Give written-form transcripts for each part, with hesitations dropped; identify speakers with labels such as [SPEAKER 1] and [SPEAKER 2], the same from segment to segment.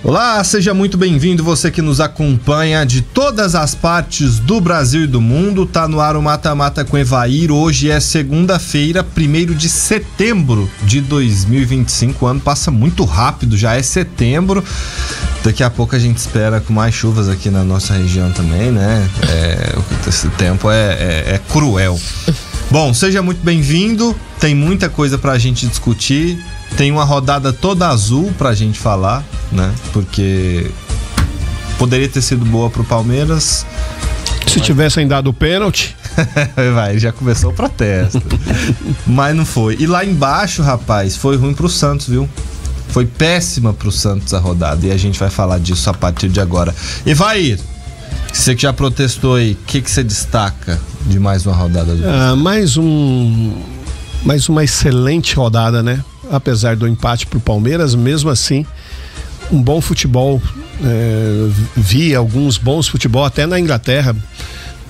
[SPEAKER 1] Olá, seja muito bem-vindo, você que nos acompanha de todas as partes do Brasil e do mundo. Tá no ar o Mata Mata com Evair. Hoje é segunda-feira, 1º de setembro de 2025. O ano passa muito rápido, já é setembro. Daqui a pouco a gente espera com mais chuvas aqui na nossa região também, né? Esse tempo é cruel. Bom, seja muito bem-vindo. Tem muita coisa pra gente discutir. Tem uma rodada toda azul pra gente falar, né? Porque poderia ter sido boa pro Palmeiras.
[SPEAKER 2] Se tivessem dado o pênalti.
[SPEAKER 1] Vai, já começou o protesto. Mas não foi. E lá embaixo, rapaz, foi ruim pro Santos, viu? Foi péssima pro Santos a rodada. E a gente vai falar disso a partir de agora. Evair, você que já protestou aí, o que você destaca de mais uma rodada?
[SPEAKER 2] Mais uma excelente rodada, né? Apesar do empate pro Palmeiras, mesmo assim, um bom futebol. Vi alguns bons futebol até na Inglaterra,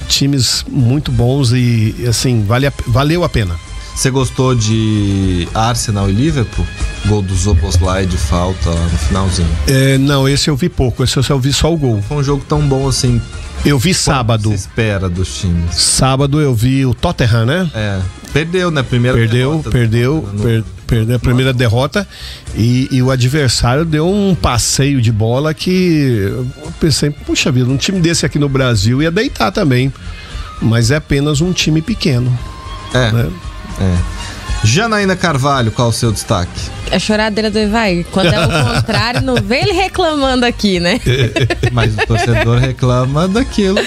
[SPEAKER 2] times muito bons e assim, valeu a pena.
[SPEAKER 1] Você gostou de Arsenal e Liverpool? Gol do Szoboszlai de falta lá no finalzinho.
[SPEAKER 2] Não, esse eu vi pouco, esse eu vi só o gol.
[SPEAKER 1] Foi um jogo tão bom assim.
[SPEAKER 2] Eu vi sábado.
[SPEAKER 1] Você espera dos times?
[SPEAKER 2] Sábado eu vi o Tottenham, né?
[SPEAKER 1] Perdeu, né?
[SPEAKER 2] Perdeu a primeira derrota e o adversário deu um passeio de bola que eu pensei, puxa vida, um time desse aqui no Brasil ia deitar também, mas é apenas um time pequeno. Né?
[SPEAKER 1] Janaína Carvalho, qual o seu destaque?
[SPEAKER 3] A choradeira do Evair. Quando é o contrário, não vê ele reclamando aqui, né?
[SPEAKER 1] Mas o torcedor reclama daquilo.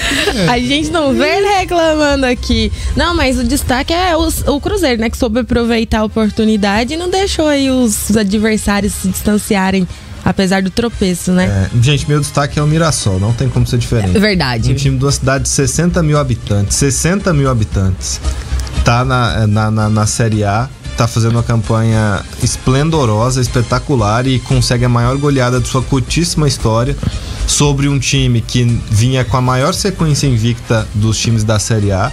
[SPEAKER 3] A gente não vê ele reclamando aqui. Não, mas o destaque é o Cruzeiro, né? Que soube aproveitar a oportunidade e não deixou aí os adversários se distanciarem, apesar do tropeço, né?
[SPEAKER 1] Gente, meu destaque é o Mirassol, não tem como ser diferente.
[SPEAKER 3] É verdade.
[SPEAKER 1] Um time de uma cidade de 60 mil habitantes. Tá na Série A, tá fazendo uma campanha esplendorosa, espetacular e consegue a maior goleada de sua curtíssima história sobre um time que vinha com a maior sequência invicta dos times da Série A,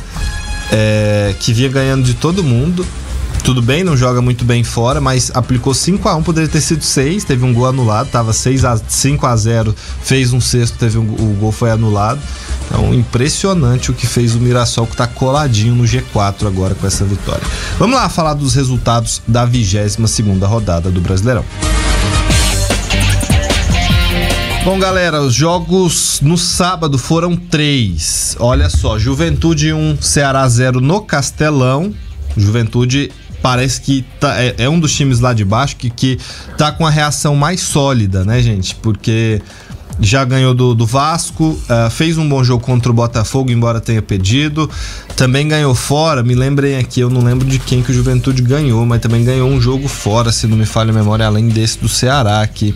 [SPEAKER 1] que vinha ganhando de todo mundo. Tudo bem, não joga muito bem fora, mas aplicou 5-1, poderia ter sido 6, teve um gol anulado, tava 5-0, fez um sexto, o gol foi anulado. Então, impressionante o que fez o Mirassol, que tá coladinho no G4 agora com essa vitória. Vamos lá falar dos resultados da 22ª rodada do Brasileirão. Bom, galera, os jogos no sábado foram 3. Olha só, Juventude 1, Ceará 0 no Castelão. Juventude parece que é um dos times lá de baixo que tá com a reação mais sólida, né, gente? Porque já ganhou do Vasco, fez um bom jogo contra o Botafogo, embora tenha perdido. Também ganhou fora, me lembrem aqui, eu não lembro de quem que o Juventude ganhou, mas também ganhou um jogo fora, se não me falha a memória, além desse do Ceará aqui.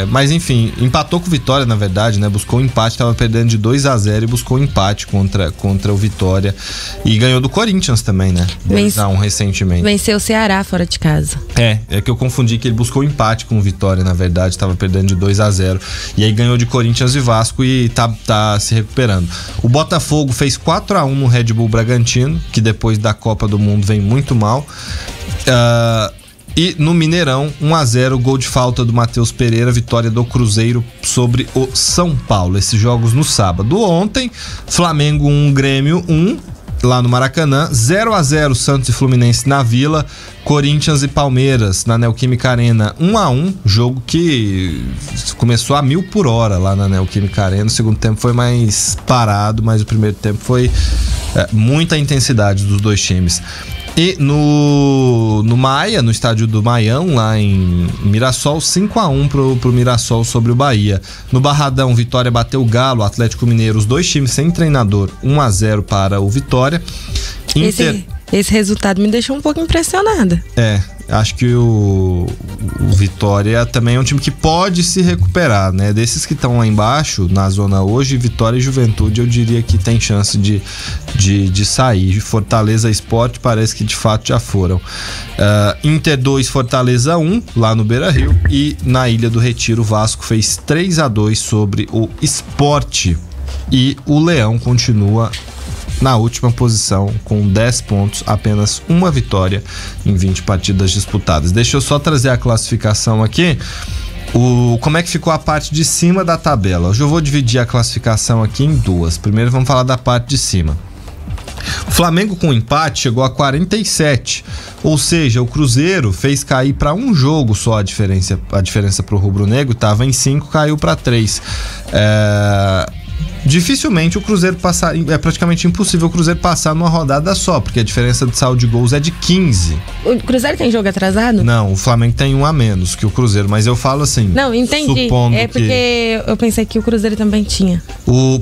[SPEAKER 1] Mas enfim, empatou com o Vitória, na verdade, né? Buscou um empate, estava perdendo de 2-0 e buscou um empate contra o Vitória. E ganhou do Corinthians também, né? 2-1 recentemente.
[SPEAKER 3] Venceu o Ceará fora de casa.
[SPEAKER 1] É que eu confundi, que ele buscou um empate com o Vitória, na verdade, estava perdendo de 2-0. E aí ganhou de Corinthians e Vasco e tá se recuperando. O Botafogo fez 4-1 no Red Bull Bragantino, que depois da Copa do Mundo vem muito mal. E no Mineirão, 1-0, gol de falta do Matheus Pereira, vitória do Cruzeiro sobre o São Paulo. Esses jogos no sábado. Ontem, Flamengo 1, Grêmio 1, lá no Maracanã. 0-0, Santos e Fluminense na Vila. Corinthians e Palmeiras na Neoquímica Arena, 1-1, jogo que começou a 1000 por hora lá na Neoquímica Arena. O segundo tempo foi mais parado, mas o primeiro tempo foi muita intensidade dos dois times. E no Maia, no estádio do Maião, lá em Mirassol, 5-1 pro Mirassol sobre o Bahia. No Barradão, Vitória bateu o Galo, Atlético Mineiro, os dois times sem treinador, 1-0 para o Vitória.
[SPEAKER 3] Esse resultado me deixou um pouco impressionada.
[SPEAKER 1] Acho que o Vitória também é um time que pode se recuperar, né? Desses que estão lá embaixo, na zona hoje, Vitória e Juventude, eu diria que tem chance de sair. Fortaleza e Sport parece que de fato já foram. Inter 2, Fortaleza 1, lá no Beira-Rio. E na Ilha do Retiro, o Vasco fez 3-2 sobre o Sport. E o Leão continua na última posição com 10 pontos, apenas uma vitória em 20 partidas disputadas. Deixa eu só trazer a classificação aqui. Como é que ficou a parte de cima da tabela? Hoje eu vou dividir a classificação aqui em duas. Primeiro vamos falar da parte de cima. O Flamengo com empate chegou a 47, ou seja, o Cruzeiro fez cair para um jogo só a diferença para o rubro-negro, estava em 5, caiu para 3. Dificilmente o Cruzeiro passar, é praticamente impossível o Cruzeiro passar numa rodada só, porque a diferença de saldo de gols é de 15.
[SPEAKER 3] O Cruzeiro tem jogo atrasado?
[SPEAKER 1] Não, o Flamengo tem um a menos que o Cruzeiro, mas eu falo assim.
[SPEAKER 3] Não, entendi.
[SPEAKER 1] Supondo
[SPEAKER 3] porque eu pensei que o Cruzeiro também tinha.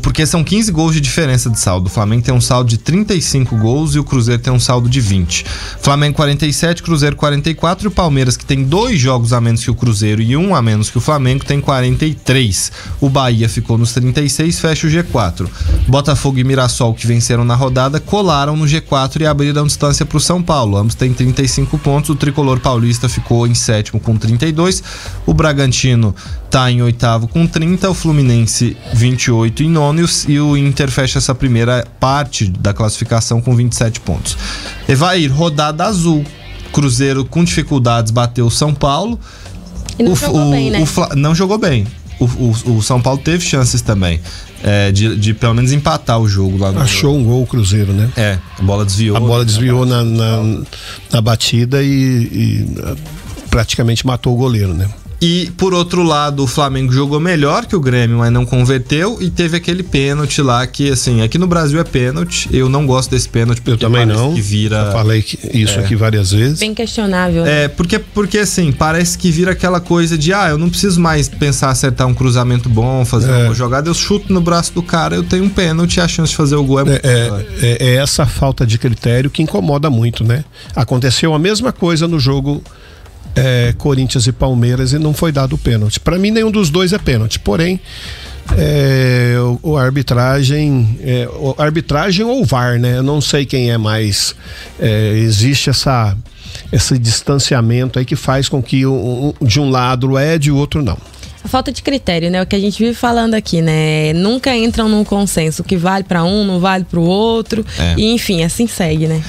[SPEAKER 1] Porque são 15 gols de diferença de saldo. O Flamengo tem um saldo de 35 gols e o Cruzeiro tem um saldo de 20. Flamengo 47, Cruzeiro 44 e o Palmeiras, que tem 2 jogos a menos que o Cruzeiro e 1 a menos que o Flamengo, tem 43. O Bahia ficou nos 36, fecha o G4. Botafogo e Mirassol, que venceram na rodada, colaram no G4 e abriram distância para o São Paulo. Ambos têm 35 pontos. O Tricolor Paulista ficou em 7º com 32. O Bragantino está em 8º com 30. O Fluminense 28 em 9º. E o Inter fecha essa primeira parte da classificação com 27 pontos. Evair, rodada azul. Cruzeiro com dificuldades bateu o São Paulo.
[SPEAKER 3] E não jogou bem, né?
[SPEAKER 1] Não jogou bem. O São Paulo teve chances também de pelo menos empatar o jogo lá no
[SPEAKER 2] Achou um gol o Cruzeiro, né?
[SPEAKER 1] A bola desviou.
[SPEAKER 2] A bola desviou na batida e praticamente matou o goleiro, né?
[SPEAKER 1] E, por outro lado, o Flamengo jogou melhor que o Grêmio, mas não converteu e teve aquele pênalti lá que, assim, aqui no Brasil é pênalti. Eu não gosto desse pênalti.
[SPEAKER 2] Eu também não.
[SPEAKER 1] Que vira...
[SPEAKER 2] Eu falei isso aqui várias vezes.
[SPEAKER 3] Bem questionável. Né?
[SPEAKER 1] Porque, assim, parece que vira aquela coisa de, eu não preciso mais pensar acertar um cruzamento bom, fazer uma jogada. Eu chuto no braço do cara, eu tenho um pênalti e a chance de fazer o gol é muito maior.
[SPEAKER 2] É essa falta de critério que incomoda muito, né? Aconteceu a mesma coisa no jogo Corinthians e Palmeiras e não foi dado o pênalti. Para mim nenhum dos dois é pênalti, porém arbitragem ou VAR, né? Eu não sei quem é mais. Existe esse distanciamento aí que faz com que de um lado de outro não.
[SPEAKER 3] A falta de critério, né? O que a gente vive falando aqui, né? Nunca entram num consenso que vale para um, não vale para o outro. E enfim, assim segue, né?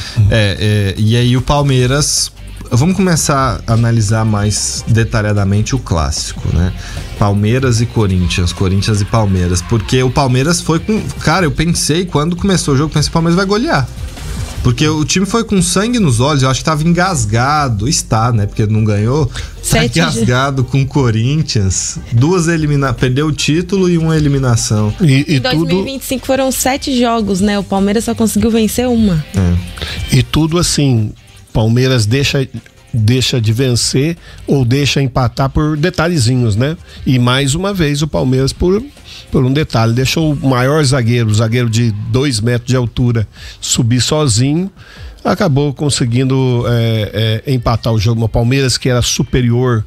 [SPEAKER 1] E aí o Palmeiras. Vamos começar a analisar mais detalhadamente o clássico, né? Palmeiras e Corinthians e Palmeiras, porque o Palmeiras foi com... Cara, eu pensei, quando começou o jogo, pensei que o Palmeiras vai golear. Porque o time foi com sangue nos olhos, eu acho que tava engasgado, né? Porque não ganhou. Tá engasgado com o Corinthians, perdeu o título e uma eliminação.
[SPEAKER 3] Em 2025 foram 7 jogos, né? O Palmeiras só conseguiu vencer uma.
[SPEAKER 2] E tudo assim... Palmeiras deixa de vencer ou deixa empatar por detalhezinhos, né? E mais uma vez o Palmeiras por um detalhe, deixou o maior zagueiro, o zagueiro de 2 metros de altura, subir sozinho, acabou conseguindo empatar o jogo. O Palmeiras, que era superior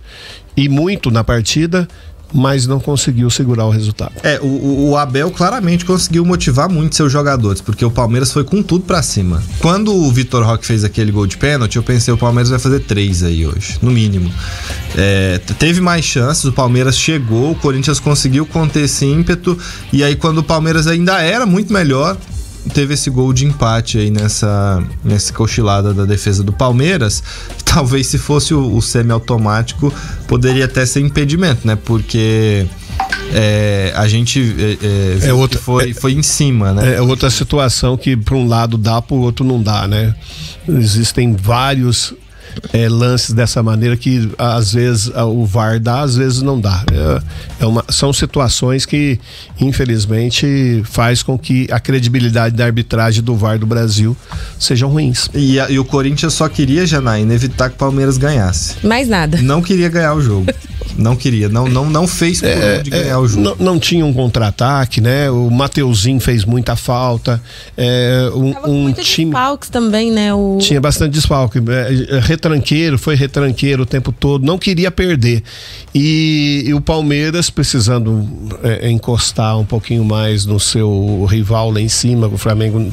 [SPEAKER 2] e muito na partida, mas não conseguiu segurar o resultado.
[SPEAKER 1] O Abel claramente conseguiu motivar muito seus jogadores, porque o Palmeiras foi com tudo pra cima. Quando o Vitor Roque fez aquele gol de pênalti, eu pensei, o Palmeiras vai fazer 3 aí hoje, no mínimo. Teve mais chances, o Palmeiras chegou, o Corinthians conseguiu conter esse ímpeto, e aí quando o Palmeiras ainda era muito melhor, teve esse gol de empate aí nessa cochilada da defesa do Palmeiras. Talvez se fosse o semiautomático poderia até ser impedimento, né? Porque a gente viu que foi em cima, né?
[SPEAKER 2] É outra situação que para um lado dá, para o outro não dá, né? Existem vários lances dessa maneira que às vezes o VAR dá, às vezes não dá. São situações que infelizmente faz com que a credibilidade da arbitragem do VAR do Brasil sejam ruins.
[SPEAKER 1] E o Corinthians só queria, Janaína, evitar que o Palmeiras ganhasse.
[SPEAKER 3] Mais nada.
[SPEAKER 1] Não queria ganhar o jogo. Não queria, não fez por onde ganhar o jogo.
[SPEAKER 2] Não tinha um contra-ataque, né? O Mateuzinho fez muita falta.
[SPEAKER 3] Muito desfalques também, né?
[SPEAKER 2] Tinha bastante desfalque. Foi retranqueiro o tempo todo, não queria perder. E o Palmeiras precisando encostar um pouquinho mais no seu rival lá em cima, o Flamengo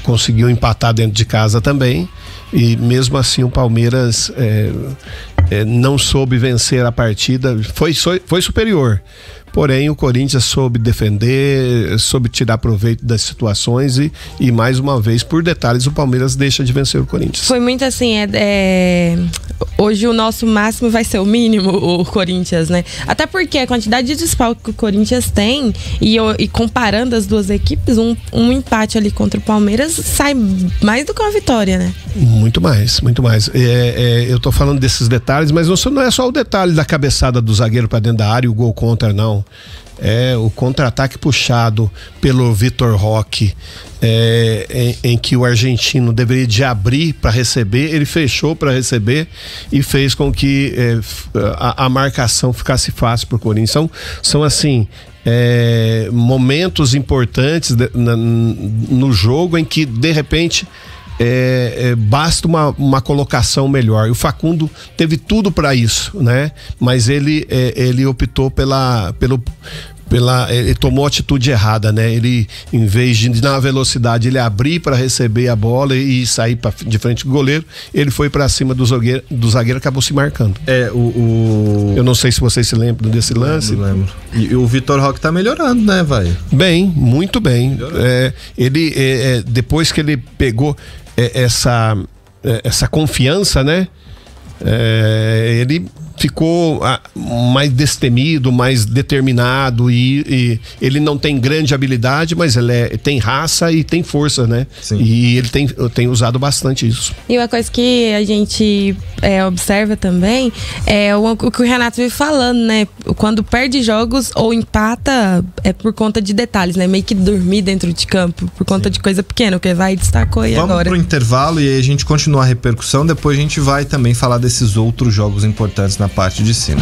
[SPEAKER 2] conseguiu empatar dentro de casa também. E mesmo assim o Palmeiras não soube vencer a partida, foi superior, porém o Corinthians soube defender, soube tirar proveito das situações e mais uma vez, por detalhes, o Palmeiras deixa de vencer o Corinthians.
[SPEAKER 3] Foi muito assim, hoje o nosso máximo vai ser o mínimo, o Corinthians, né? Até porque a quantidade de desfalque que o Corinthians tem e comparando as duas equipes, um empate ali contra o Palmeiras sai mais do que uma vitória, né?
[SPEAKER 2] Muito mais, muito mais. Eu tô falando desses detalhes, mas não é só o detalhe da cabeçada do zagueiro para dentro da área e o gol contra, não. É o contra-ataque puxado pelo Vitor Roque, em que o argentino deveria de abrir para receber, ele fechou para receber e fez com que a marcação ficasse fácil para o Corinthians. São assim, momentos importantes no jogo em que de repente basta uma colocação melhor. E o Facundo teve tudo para isso, né? Mas ele optou ele tomou a atitude errada, né? Ele, em vez de na velocidade ele abrir para receber a bola e sair de frente do goleiro, ele foi para cima do zagueiro e acabou se marcando. Eu não sei se vocês se lembram desse lance.
[SPEAKER 1] Lembro. E o Vitor Roque tá melhorando, né, vai?
[SPEAKER 2] Bem, muito bem. Ele depois que ele pegou essa confiança, né? Ele ficou mais destemido, mais determinado e ele não tem grande habilidade, mas ele tem raça e tem força, né? Sim. E ele tem usado bastante isso.
[SPEAKER 3] E uma coisa que a gente observa também é o que o Renato veio falando, né? Quando perde jogos ou empata é por conta de detalhes, né? Meio que dormir dentro de campo por conta de coisa pequena, o que vai destacou aí agora.
[SPEAKER 1] Vamos pro intervalo e aí a gente continua a repercussão, depois a gente vai também falar desses outros jogos importantes na parte de cima.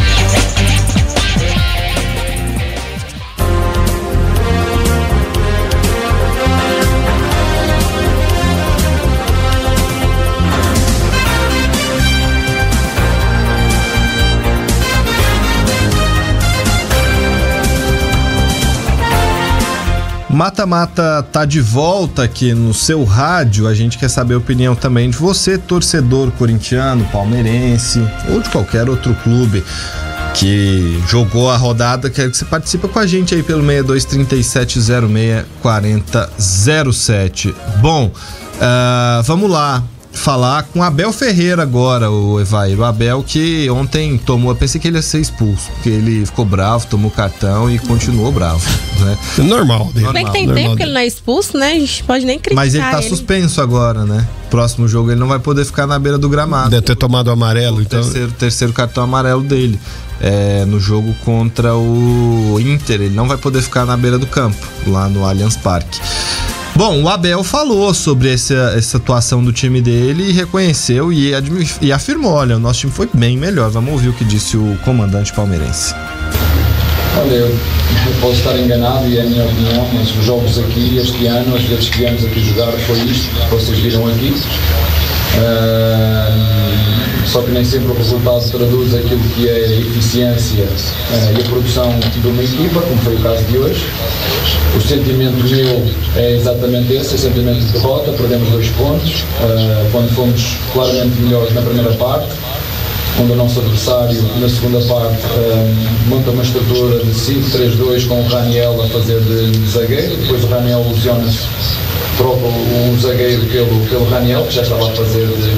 [SPEAKER 1] Mata-Mata tá de volta aqui no seu rádio. A gente quer saber a opinião também de você, torcedor corintiano, palmeirense ou de qualquer outro clube que jogou a rodada. Quero que você participe com a gente aí pelo 6237064007. Bom, vamos lá falar com Abel Ferreira agora, o Evair. O Abel que ontem tomou, eu pensei que ele ia ser expulso, porque ele ficou bravo, tomou cartão e continuou bravo, né?
[SPEAKER 2] Normal.
[SPEAKER 3] Bem que tem tempo que ele não é expulso, né? A gente pode nem criticar.
[SPEAKER 1] Mas ele tá suspenso agora, né? Próximo jogo ele não vai poder ficar na beira do gramado.
[SPEAKER 2] Deve ter tomado amarelo, então.
[SPEAKER 1] Terceiro cartão amarelo dele. No jogo contra o Inter, ele não vai poder ficar na beira do campo, lá no Allianz Parque. Bom, o Abel falou sobre essa atuação do time dele e reconheceu e afirmou, olha, o nosso time foi bem melhor. Vamos ouvir o que disse o comandante palmeirense.
[SPEAKER 4] Olha, eu posso estar enganado e é a minha opinião, mas os jogos aqui este ano, as vezes que viemos aqui jogar, foi isto que vocês viram aqui. Só que nem sempre o resultado traduz aquilo que é a eficiência e a produção de uma equipa, como foi o caso de hoje. O sentimento meu é exatamente esse, o sentimento de derrota. Perdemos 2 pontos, quando fomos claramente melhores na primeira parte, quando o nosso adversário na segunda parte monta uma estrutura de 5-3-2 com o Raniel a fazer de zagueiro. Depois o Raniel lesiona-se, troca o zagueiro pelo Raniel, que já estava a fazer de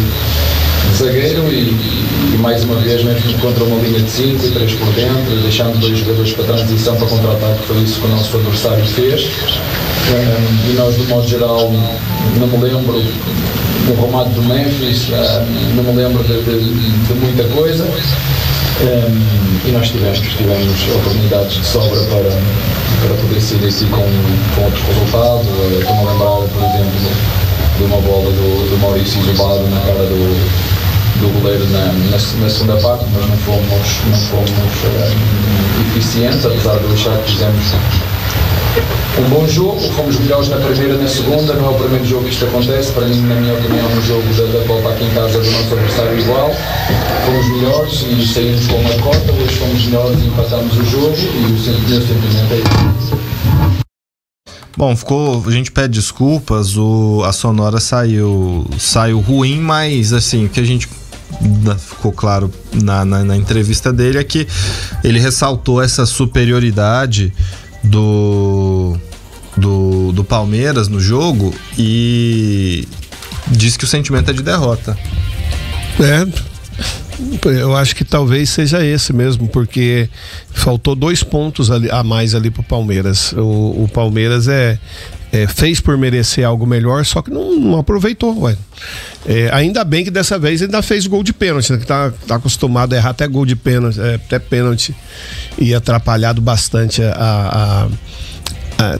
[SPEAKER 4] zagueiro e mais uma vez mesmo contra uma linha de 5 e 3 por dentro, deixando 2 jogadores para transição, para contra-ataque. Foi isso que o nosso adversário fez. E nós, de modo geral, não me lembro do remate do Memphis, não me lembro de muita coisa. E nós tivemos oportunidades de sobra para poder sair daqui com outro resultado. Estou-me a lembrar, por exemplo, de uma bola do Maurício isolado na cara do goleiro na segunda parte, mas não fomos eficientes, apesar de eu achar que fizemos um bom jogo. Fomos melhores na primeira e na segunda. Não é o primeiro jogo que isto acontece. Para mim, na minha opinião, no jogo da volta aqui em casa do nosso adversário igual, fomos melhores e saímos com uma cota. Hoje fomos melhores e empatámos o jogo, e o meu sentimento é isso.
[SPEAKER 1] Bom, a gente pede desculpas, a sonora saiu ruim, mas assim, o que a gente ficou claro na entrevista dele, é que ele ressaltou essa superioridade do Palmeiras no jogo e disse que o sentimento é de derrota.
[SPEAKER 2] Eu acho que talvez seja esse mesmo, porque faltou 2 pontos a mais ali pro Palmeiras. O Palmeiras fez por merecer algo melhor, só que não aproveitou, ué. Ainda bem que dessa vez ainda fez gol de pênalti, né? Que tá acostumado a errar até gol de pênalti, até pênalti, e atrapalhado bastante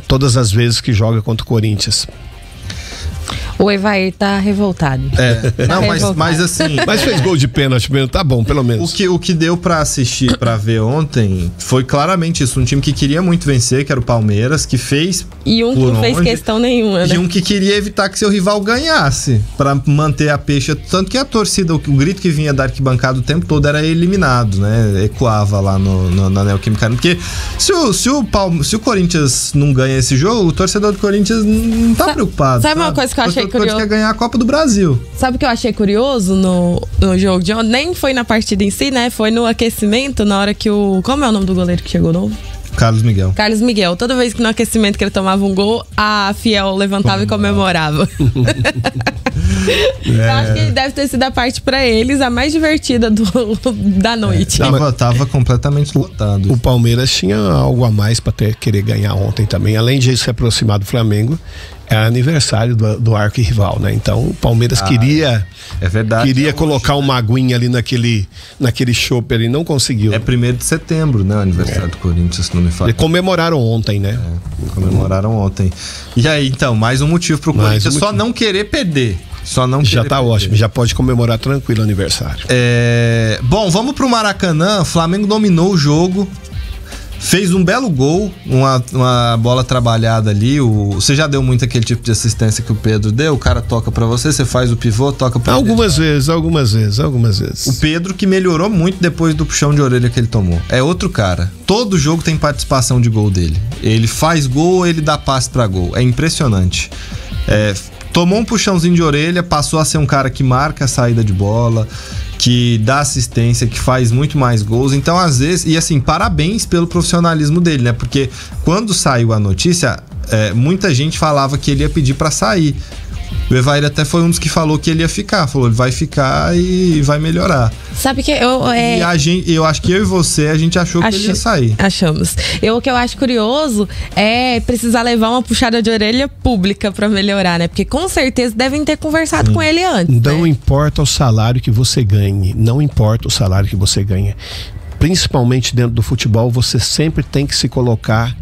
[SPEAKER 2] todas as vezes que joga contra o Corinthians.
[SPEAKER 3] O Evair tá revoltado.
[SPEAKER 1] Mas assim.
[SPEAKER 2] Mas fez gol de pênalti mesmo, tá bom, pelo menos.
[SPEAKER 1] O que deu pra assistir, pra ver ontem, foi claramente isso. Um time que queria muito vencer, que era o Palmeiras, que fez.
[SPEAKER 3] E um que não fez questão nenhuma, né?
[SPEAKER 1] E um que queria evitar que seu rival ganhasse, pra manter a peixe. Tanto que a torcida, o grito que vinha da arquibancada o tempo todo era eliminado, né? Ecoava lá na Neoquímica. Porque se o Corinthians não ganha esse jogo, o torcedor do Corinthians não tá preocupado.
[SPEAKER 3] Sabe uma coisa que eu achei curioso?
[SPEAKER 1] Quer ganhar a Copa do Brasil.
[SPEAKER 3] Sabe o que eu achei curioso no jogo de ontem? Nem foi na partida em si, né? Foi no aquecimento, na hora que como é o nome do goleiro que chegou novo?
[SPEAKER 1] Carlos Miguel. Toda vez que no aquecimento que ele tomava um gol, a Fiel levantava e comemorava. Eu acho que deve ter sido a parte pra eles a mais divertida da noite. Tava completamente lotado.
[SPEAKER 2] O Palmeiras tinha algo a mais pra querer ganhar ontem também. Além de se aproximar do Flamengo, era aniversário do arquirrival, né? Então o Palmeiras queria colocar uma aguinha ali naquele chopp ali, não conseguiu.
[SPEAKER 1] É 1º de setembro, né? O aniversário do Corinthians, se não me falha.
[SPEAKER 2] E comemoraram ontem, né?
[SPEAKER 1] Comemoraram ontem. E aí, então, mais um motivo pro Corinthians só não querer perder. Já
[SPEAKER 2] tá ótimo, já pode comemorar tranquilo o aniversário.
[SPEAKER 1] Bom, vamos pro Maracanã. O Flamengo dominou o jogo. Fez um belo gol, uma bola trabalhada ali. Você já deu muito aquele tipo de assistência que o Pedro deu? O cara toca pra você faz o pivô, toca pra
[SPEAKER 2] algumas vezes.
[SPEAKER 1] O Pedro, que melhorou muito depois do puxão de orelha que ele tomou. É outro cara. Todo jogo tem participação de gol dele. Ele faz gol, ele dá passe pra gol. É impressionante. Tomou um puxãozinho de orelha, passou a ser um cara que marca a saída de bola, que dá assistência, que faz muito mais gols. Então, às vezes, e assim, parabéns pelo profissionalismo dele, né? Porque quando saiu a notícia, muita gente falava que ele ia pedir pra sair. O Evair até foi um dos que falou que ele ia ficar. Falou, ele vai ficar e vai melhorar.
[SPEAKER 3] Sabe que
[SPEAKER 1] eu acho que eu e você, a gente achou que ele ia sair.
[SPEAKER 3] Achamos. O que eu acho curioso é precisar levar uma puxada de orelha pública pra melhorar, né? Porque com certeza devem ter conversado com ele antes.
[SPEAKER 2] Não importa o salário que você ganhe. Não importa o salário que você ganha. Principalmente dentro do futebol, você sempre tem que se colocar...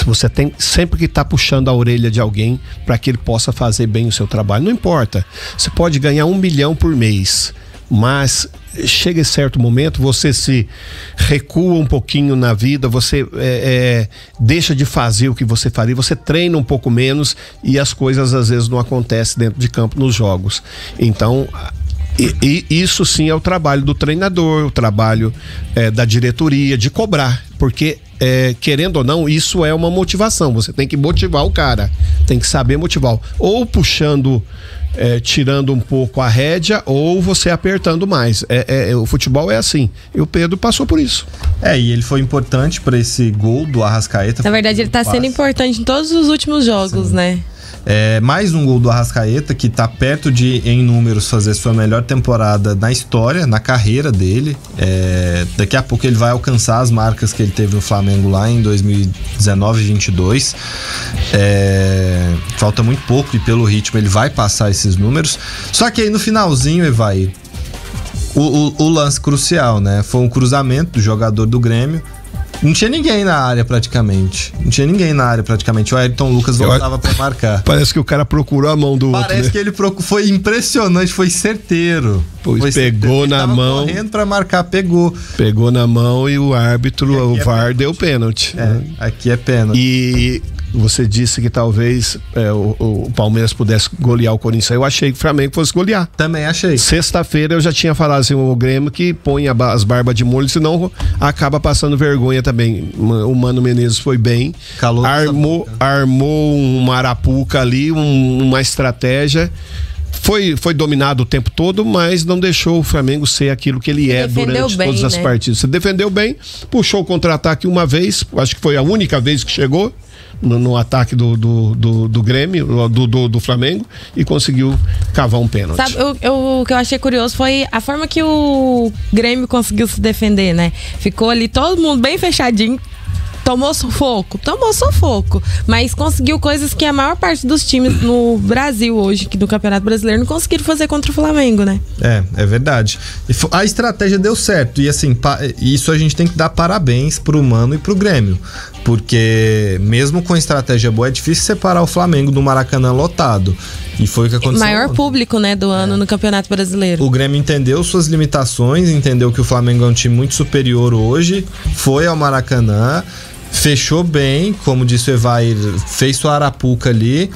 [SPEAKER 2] você tem sempre que estar puxando a orelha de alguém para que ele possa fazer bem o seu trabalho. Não importa, você pode ganhar 1 milhão por mês, mas chega em certo momento, você se recua um pouquinho na vida, você deixa de fazer o que você faria, você treina um pouco menos e as coisas às vezes não acontecem dentro de campo nos jogos. Então isso sim é o trabalho do treinador, o trabalho da diretoria, de cobrar, porque querendo ou não, isso é uma motivação. Você tem que motivar o cara, tem que saber motivar, ou puxando, tirando um pouco a rédea, ou você apertando mais. O futebol é assim, e o Pedro passou por isso.
[SPEAKER 1] E ele foi importante para esse gol do Arrascaeta.
[SPEAKER 3] Na verdade, ele tá sendo importante em todos os últimos jogos, sim, né?
[SPEAKER 1] Mais um gol do Arrascaeta, que tá perto de, em números, fazer sua melhor temporada na história, na carreira dele. Daqui a pouco ele vai alcançar as marcas que ele teve no Flamengo lá em 2019-22. Falta muito pouco e pelo ritmo ele vai passar esses números. Só que aí no finalzinho, Evair, o lance crucial, né? Foi um cruzamento do jogador do Grêmio. Não tinha ninguém na área praticamente. O Ayrton Lucas voltava pra marcar.
[SPEAKER 2] Parece que o cara procurou a mão do outro.
[SPEAKER 1] Parece que ele foi impressionante, foi certeiro.
[SPEAKER 2] Pegou na mão.
[SPEAKER 1] Correndo pra marcar, pegou.
[SPEAKER 2] Pegou na mão e o árbitro, o VAR, deu pênalti.
[SPEAKER 1] Aqui é pênalti.
[SPEAKER 2] E você disse que talvez o Palmeiras pudesse golear o Corinthians. Eu achei que o Flamengo fosse golear.
[SPEAKER 1] Também achei.
[SPEAKER 2] Sexta-feira eu já tinha falado assim, o Grêmio que põe as barbas de molho, senão acaba passando vergonha também. O Mano Menezes foi bem. Armou uma arapuca ali, uma estratégia. foi dominado o tempo todo, mas não deixou o Flamengo ser aquilo que ele é durante todas as partidas. Você defendeu bem, puxou o contra-ataque uma vez, acho que foi a única vez que chegou no ataque do Grêmio, do Flamengo, e conseguiu cavar um pênalti.
[SPEAKER 3] Sabe, o que eu achei curioso foi a forma que o Grêmio conseguiu se defender, né? Ficou ali todo mundo bem fechadinho. Tomou sufoco, mas conseguiu coisas que a maior parte dos times no Brasil hoje, que do Campeonato Brasileiro, não conseguiram fazer contra o Flamengo, né?
[SPEAKER 1] É verdade. A estratégia deu certo, e assim, isso a gente tem que dar parabéns pro Mano e pro Grêmio, porque mesmo com estratégia boa, é difícil separar o Flamengo do Maracanã lotado, e foi o que aconteceu.
[SPEAKER 3] Maior público, né, do ano no Campeonato Brasileiro.
[SPEAKER 1] O Grêmio entendeu suas limitações, entendeu que o Flamengo é um time muito superior hoje, foi ao Maracanã, fechou bem, como disse o Evair, fez sua arapuca ali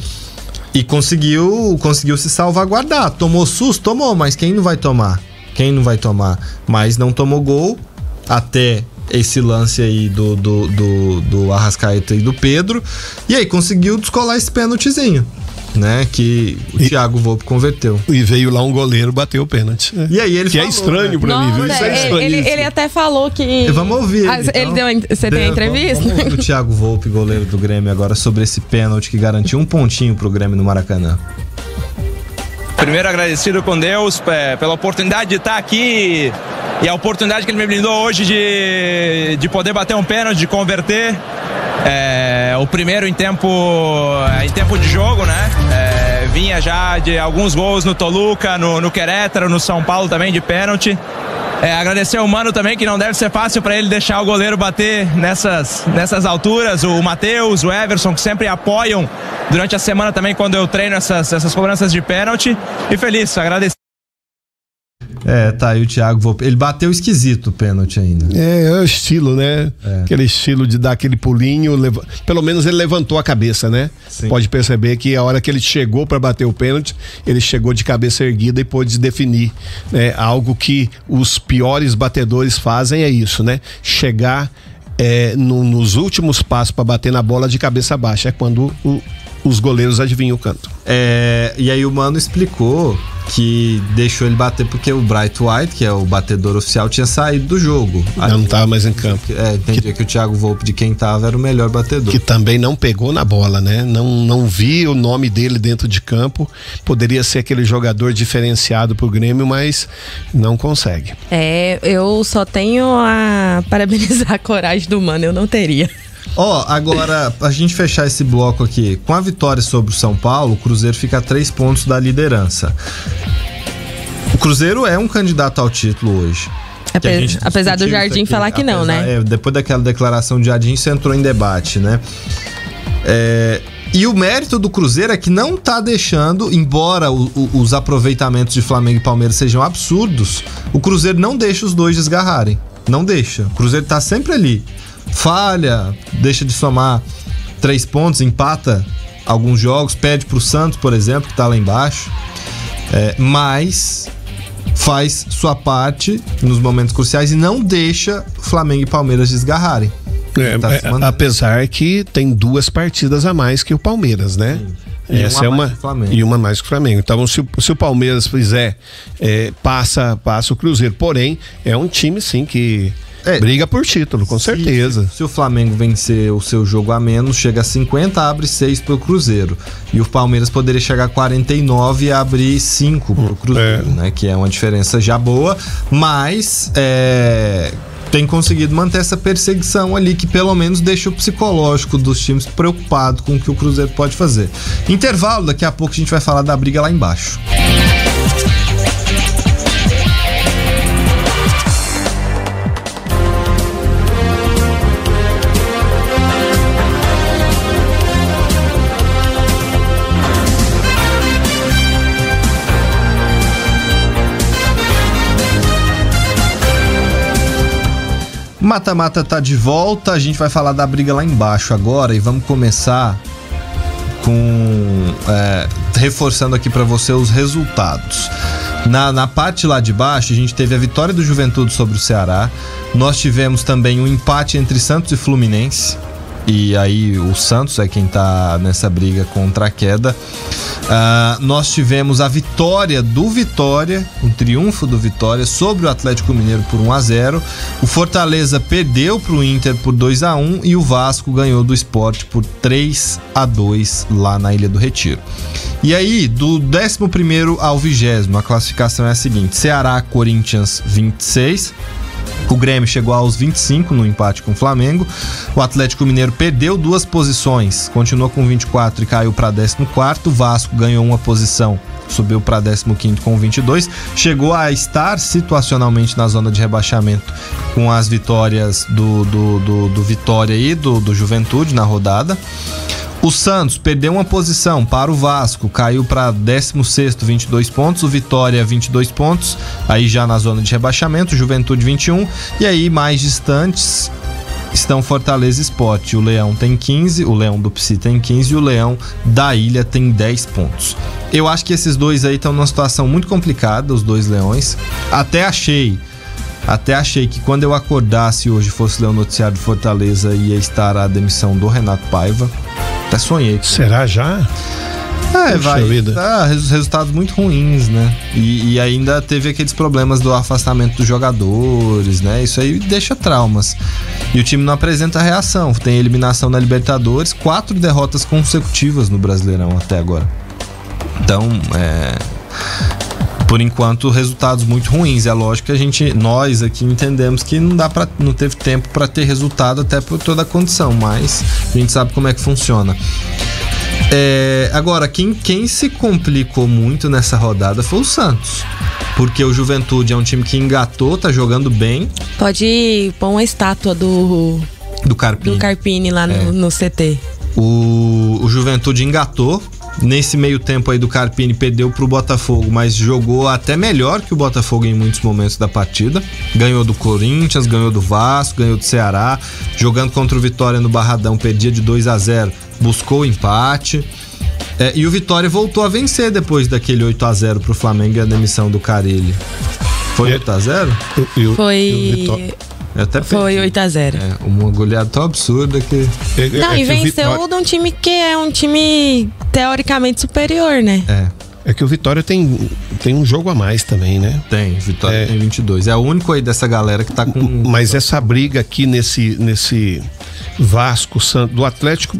[SPEAKER 1] e conseguiu se salvaguardar. Tomou susto? Tomou, mas quem não vai tomar? Mas não tomou gol até esse lance aí do Arrascaeta e do Pedro, e aí conseguiu descolar esse pênaltizinho, né, que o Thiago Volpi converteu.
[SPEAKER 2] E veio lá um goleiro bater o pênalti.
[SPEAKER 1] E aí ele
[SPEAKER 2] que
[SPEAKER 1] falou,
[SPEAKER 2] é estranho, né, pra mim, viu? Isso é estranho.
[SPEAKER 3] Ele até falou que...
[SPEAKER 1] Vamos ouvir.
[SPEAKER 3] Você tem a entrevista?
[SPEAKER 1] Vamos ouvir o Thiago Volpi, goleiro do Grêmio, agora sobre esse pênalti que garantiu um pontinho pro Grêmio no Maracanã.
[SPEAKER 5] Primeiro agradecido com Deus pela oportunidade de estar aqui e a oportunidade que ele me brindou hoje de poder bater um pênalti, de converter. O primeiro em tempo de jogo, né? Vinha já de alguns gols no Toluca, no Querétaro, no São Paulo também de pênalti. Agradecer ao Mano também, que não deve ser fácil para ele deixar o goleiro bater nessas alturas. O Matheus, o Everson, que sempre apoiam durante a semana também quando eu treino essas cobranças de pênalti. E feliz, agradecer.
[SPEAKER 1] Tá aí o Thiago Volpi. Ele bateu esquisito o pênalti ainda.
[SPEAKER 2] É o estilo, né? Aquele estilo de dar aquele pulinho. Pelo menos ele levantou a cabeça, né?
[SPEAKER 1] Sim.
[SPEAKER 2] Pode perceber que a hora que ele chegou para bater o pênalti, ele chegou de cabeça erguida e pôde definir, né? Algo que os piores batedores fazem é isso, né? Chegar nos últimos passos para bater na bola de cabeça baixa. É quando os goleiros adivinham o canto.
[SPEAKER 1] E aí o Mano explicou que deixou ele bater porque o Bright White, que é o batedor oficial, tinha saído do jogo.
[SPEAKER 2] Não estava mais em campo.
[SPEAKER 1] Entendia que o Thiago Volpi, de quem tava, era o melhor batedor.
[SPEAKER 2] Que também não pegou na bola, né? Não vi o nome dele dentro de campo. Poderia ser aquele jogador diferenciado pro Grêmio, mas não consegue.
[SPEAKER 3] Eu só tenho a parabenizar a coragem do Mano, eu não teria.
[SPEAKER 1] Agora, pra gente fechar esse bloco aqui, com a vitória sobre o São Paulo, o Cruzeiro fica a 3 pontos da liderança. O Cruzeiro é um candidato ao título hoje.
[SPEAKER 3] Apesar do Jardim falar que não, né?
[SPEAKER 1] Depois daquela declaração de Jardim, isso entrou em debate, né? E o mérito do Cruzeiro é que não tá deixando, embora os aproveitamentos de Flamengo e Palmeiras sejam absurdos, o Cruzeiro não deixa os dois desgarrarem. Não deixa. O Cruzeiro tá sempre ali. Falha, deixa de somar 3 pontos, empata alguns jogos, perde pro Santos, por exemplo, que tá lá embaixo, mas faz sua parte nos momentos cruciais e não deixa Flamengo e Palmeiras desgarrarem.
[SPEAKER 2] Apesar que tem 2 partidas a mais que o Palmeiras, né? Essa é uma e uma mais que o Flamengo. Então, se o Palmeiras fizer, passa o Cruzeiro. Porém, é um time sim que briga por título, com certeza.
[SPEAKER 1] Se o Flamengo vencer o seu jogo a menos, chega a 50, abre 6 pro Cruzeiro. E o Palmeiras poderia chegar a 49 e abrir 5 pro Cruzeiro, né? Que é uma diferença já boa, mas tem conseguido manter essa perseguição ali, que pelo menos deixa o psicológico dos times preocupado com o que o Cruzeiro pode fazer. Intervalo, daqui a pouco a gente vai falar da briga lá embaixo. Mata-mata tá de volta, a gente vai falar da briga lá embaixo agora e vamos começar com reforçando aqui para você os resultados. Na parte lá de baixo, a gente teve a vitória do Juventude sobre o Ceará, nós tivemos também um empate entre Santos e Fluminense, e aí o Santos é quem tá nessa briga contra a queda. Nós tivemos a vitória do Vitória, um triunfo do Vitória sobre o Atlético Mineiro por 1-0. O Fortaleza perdeu pro Inter por 2-1 e o Vasco ganhou do Sport por 3-2 lá na Ilha do Retiro. E aí, do 11º ao 20º, a classificação é a seguinte: Ceará, Corinthians, 26. O Grêmio chegou aos 25 no empate com o Flamengo. O Atlético Mineiro perdeu 2 posições, continuou com 24 e caiu para 14º. O Vasco ganhou uma posição, subiu para 15º com 22. Chegou a estar situacionalmente na zona de rebaixamento com as vitórias do Vitória e do Juventude na rodada. O Santos perdeu uma posição para o Vasco, caiu para 16º, 22 pontos. O Vitória, 22 pontos, aí já na zona de rebaixamento. Juventude, 21. E aí, mais distantes, estão Fortaleza e Sport. O Leão tem 15, o Leão do Psi tem 15 e o Leão da Ilha tem 10 pontos. Eu acho que esses dois aí estão numa situação muito complicada, os dois leões. Até achei que quando eu acordasse hoje fosse ler o noticiário de Fortaleza, ia estar a demissão do Renato Paiva. Até sonhei.
[SPEAKER 2] Será já?
[SPEAKER 1] Vai. Resultados muito ruins, né? E ainda teve aqueles problemas do afastamento dos jogadores, né? Isso aí deixa traumas. E o time não apresenta reação. Tem eliminação na Libertadores, 4 derrotas consecutivas no Brasileirão até agora. Então, por enquanto, resultados muito ruins. É lógico que nós aqui entendemos que não teve tempo para ter resultado, até por toda a condição, mas a gente sabe como é que funciona. Agora, quem se complicou muito nessa rodada foi o Santos, porque o Juventude é um time que engatou, tá jogando bem.
[SPEAKER 3] Pode pôr uma estátua do Carpini lá no CT.
[SPEAKER 1] O Juventude engatou. Nesse meio tempo aí do Carpini, perdeu pro Botafogo, mas jogou até melhor que o Botafogo em muitos momentos da partida. Ganhou do Corinthians, ganhou do Vasco, ganhou do Ceará. Jogando contra o Vitória no Barradão, perdia de 2-0, buscou o empate. E o Vitória voltou a vencer depois daquele 8-0 pro Flamengo e a demissão do Carille. Foi 8-0?
[SPEAKER 3] Foi 8-0.
[SPEAKER 1] Uma goleada tão absurda que...
[SPEAKER 3] E venceu de um time que é um time teoricamente superior, né?
[SPEAKER 2] É que o Vitória tem um jogo a mais também, né?
[SPEAKER 1] Tem, Vitória tem 22. É o único aí dessa galera que tá com...
[SPEAKER 2] Mas essa briga aqui nesse Vasco, Santos, do Atlético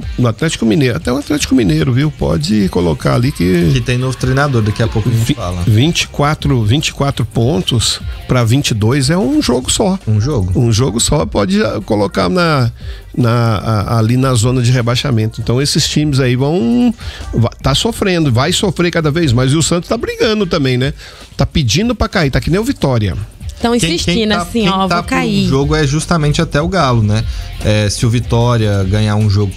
[SPEAKER 2] Mineiro, até o Atlético Mineiro, viu? Pode colocar ali que
[SPEAKER 1] tem novo treinador, daqui a pouco a gente fala. 24 pontos para 22 é um jogo só. Um jogo só pode colocar ali na zona de rebaixamento. Então esses times aí tá sofrendo, vai sofrer cada vez mais. E o Santos tá brigando também, né? Tá pedindo pra cair, tá que nem o Vitória.
[SPEAKER 3] Estão insistindo vou cair.
[SPEAKER 1] O jogo é justamente até o Galo, né? Se o Vitória ganhar um jogo,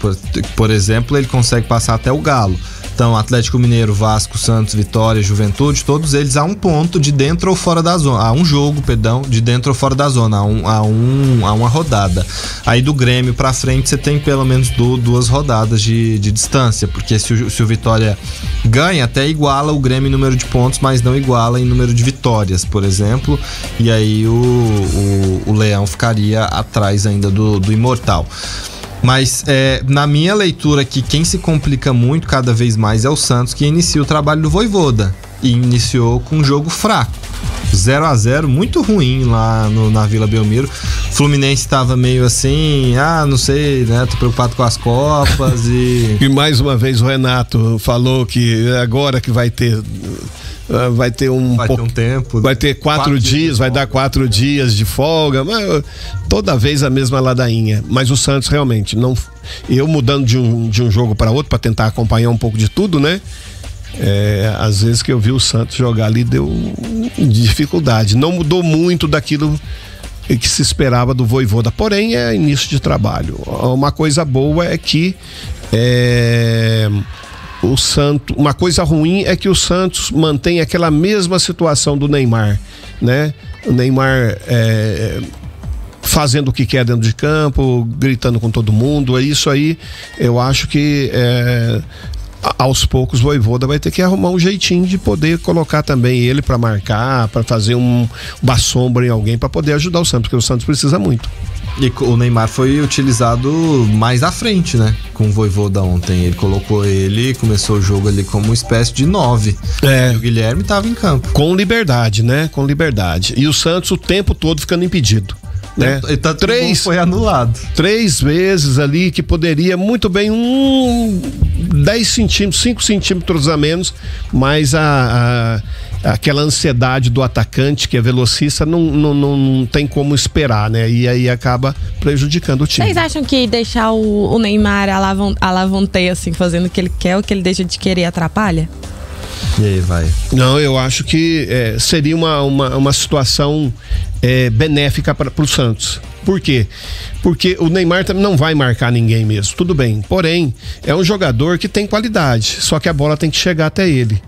[SPEAKER 1] por exemplo, ele consegue passar até o Galo. Então, Atlético Mineiro, Vasco, Santos, Vitória, Juventude, todos eles a um ponto de dentro ou fora da zona. A um jogo, de dentro ou fora da zona, a uma rodada. Aí do Grêmio pra frente você tem pelo menos 2 rodadas de distância, porque se o Vitória ganha, até iguala o Grêmio em número de pontos, mas não iguala em número de vitórias, por exemplo. E aí o Leão ficaria atrás ainda do Imortal. Mas na minha leitura aqui, quem se complica muito cada vez mais é o Santos, que inicia o trabalho do Vojvoda. E iniciou com um jogo fraco. 0-0, muito ruim lá na Vila Belmiro. Fluminense estava meio assim, não sei, né? Tô preocupado com as Copas e...
[SPEAKER 2] E mais uma vez o Renato falou que agora que vai ter um
[SPEAKER 1] tempo.
[SPEAKER 2] Vai ter 4 dias, vai dar 4 dias de folga, mas toda vez a mesma ladainha. Mas o Santos realmente não. Eu mudando de um jogo para outro para tentar acompanhar um pouco de tudo, né? Às vezes que eu vi o Santos jogar ali deu dificuldade. Não mudou muito daquilo que se esperava do Vojvoda. Porém, é início de trabalho. Uma coisa boa é que o Santos, uma coisa ruim é que o Santos mantém aquela mesma situação do Neymar, né? O Neymar fazendo o que quer dentro de campo, gritando com todo mundo. Isso aí eu acho que aos poucos o Vojvoda vai ter que arrumar um jeitinho de poder colocar também ele para marcar, para fazer uma sombra em alguém para poder ajudar o Santos, porque o Santos precisa muito.
[SPEAKER 1] E o Neymar foi utilizado mais à frente, né? Com o Vojvoda ontem. Ele colocou começou o jogo ali como uma espécie de 9. E o Guilherme estava em campo.
[SPEAKER 2] Com liberdade, né? Com liberdade. E o Santos o tempo todo ficando impedido. Né?
[SPEAKER 1] Foi anulado
[SPEAKER 2] 3 vezes ali que poderia muito bem 10 centímetros, 5 centímetros a menos, mas aquela ansiedade do atacante que é velocista não tem como esperar, né? E aí acaba prejudicando o time.
[SPEAKER 3] Vocês acham que deixar o Neymar alavanteia assim, fazendo o que ele quer, o que ele deixa de querer atrapalha?
[SPEAKER 1] E aí vai?
[SPEAKER 2] Não, eu acho que seria uma situação benéfica para o Santos. Por quê? Porque o Neymar também não vai marcar ninguém mesmo, tudo bem. Porém, é um jogador que tem qualidade, só que a bola tem que chegar até ele,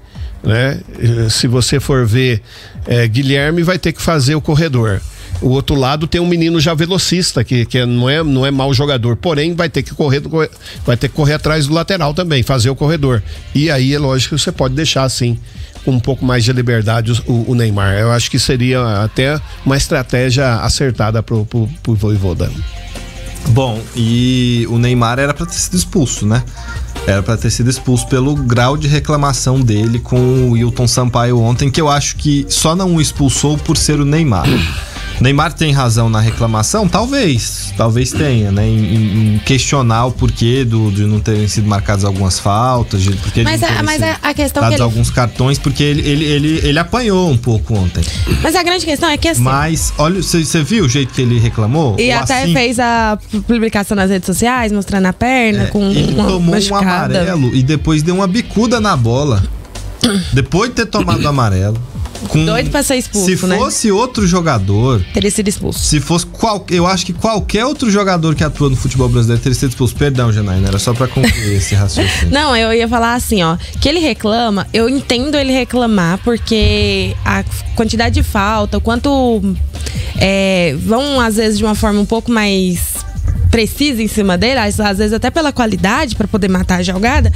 [SPEAKER 2] né? Se você for ver, Guilherme vai ter que fazer o corredor. O outro lado tem um menino já velocista, que não é mau jogador, porém vai ter que correr atrás do lateral também, fazer o corredor. E aí é lógico que você pode deixar assim, com um pouco mais de liberdade o Neymar. Eu acho que seria até uma estratégia acertada pro Vojvoda.
[SPEAKER 1] Bom, e o Neymar era pra ter sido expulso, né? Era pra ter sido expulso pelo grau de reclamação dele com o Wilton Sampaio ontem, que eu acho que só não o expulsou por ser o Neymar. Neymar tem razão na reclamação? Talvez tenha, né? Em questionar o porquê de não terem sido marcadas algumas faltas,
[SPEAKER 3] mas a questão
[SPEAKER 1] dados alguns cartões, porque ele apanhou um pouco ontem.
[SPEAKER 3] Mas a grande questão é que assim...
[SPEAKER 1] Mas, olha, você viu o jeito que ele reclamou?
[SPEAKER 3] E até fez a publicação nas redes sociais, mostrando a perna com
[SPEAKER 1] ele tomou machucada. Um amarelo e depois deu uma bicuda na bola. Depois de ter tomado o amarelo.
[SPEAKER 3] Doido pra ser expulso,
[SPEAKER 1] se fosse outro jogador,
[SPEAKER 3] teria sido expulso.
[SPEAKER 1] Se fosse eu acho que qualquer outro jogador que atua no futebol brasileiro teria sido expulso. Perdão, Janaína, era só pra concluir esse raciocínio.
[SPEAKER 3] Não, eu ia falar assim, ó, que ele reclama, eu entendo ele reclamar, porque a quantidade de falta, o quanto vão às vezes de uma forma um pouco mais precisa em cima dele, às vezes até pela qualidade pra poder matar a jogada,